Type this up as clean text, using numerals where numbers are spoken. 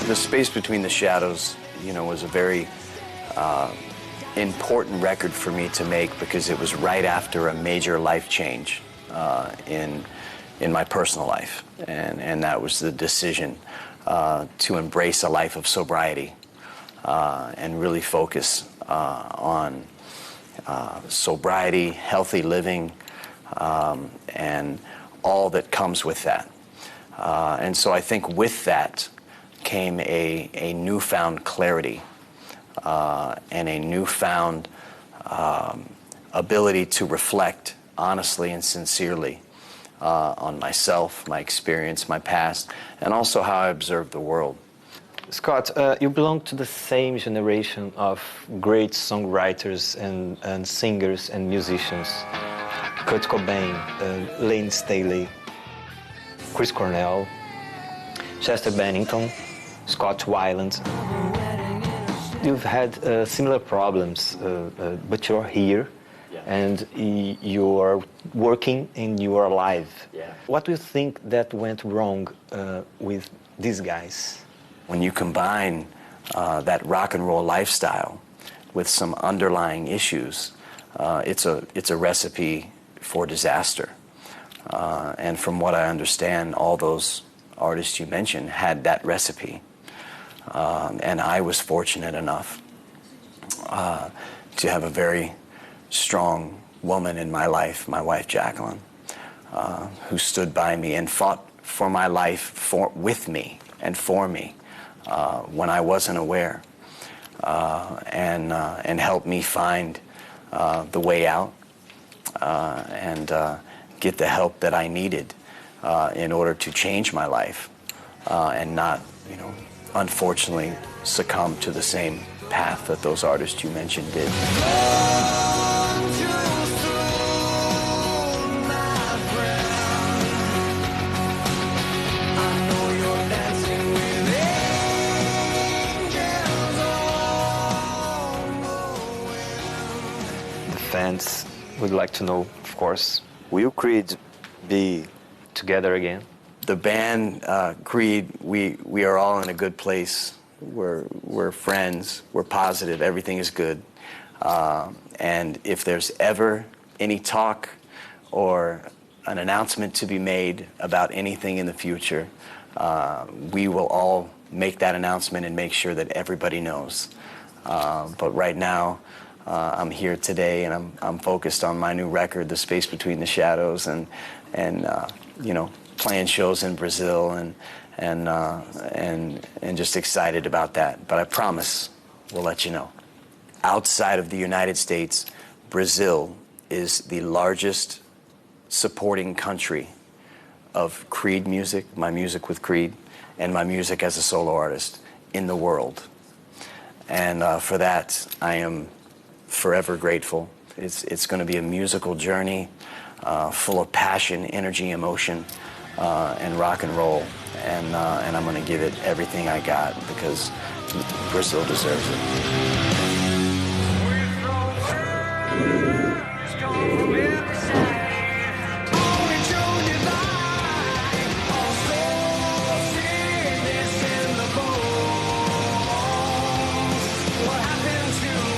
The Space Between the Shadows, you know, was a very important record for me to make because it was right after a major life change in my personal life, and that was the decision to embrace a life of sobriety and really focus on sobriety, healthy living, and all that comes with that. And so I think with that came a newfound clarity and a newfound ability to reflect honestly and sincerely on myself, my experience, my past, and also how I observe the world. Scott, you belong to the same generation of great songwriters and singers and musicians. Kurt Cobain, Lane Staley, Chris Cornell, Chester Bennington, Scott Weiland. You've had similar problems, but you're here, yeah, and you are working and you are alive. Yeah. What do you think that went wrong with these guys? When you combine that rock and roll lifestyle with some underlying issues, it's a recipe for disaster. And from what I understand, all those artists you mentioned had that recipe. And I was fortunate enough to have a very strong woman in my life, my wife Jacqueline, who stood by me and fought for my life with me and for me when I wasn't aware, and helped me find the way out and get the help that I needed in order to change my life and not, you know, unfortunately succumb to the same path that those artists you mentioned did. The fans would like to know, of course, Will Creed be together again? The band Creed, we are all in a good place. We're friends. We're positive. Everything is good. And if there's ever any talk or an announcement to be made about anything in the future, we will all make that announcement and make sure that everybody knows. But right now, I'm here today, and I'm focused on my new record, The Space Between the Shadows, and you know, playing shows in Brazil and just excited about that. But I promise we'll let you know. Outside of the United States, Brazil is the largest supporting country of Creed music, my music with Creed, and my music as a solo artist in the world. And for that, I am forever grateful. It's going to be a musical journey full of passion, energy, emotion, and rock and roll. And I'm going to give it everything I got because Brazil deserves it. What happened to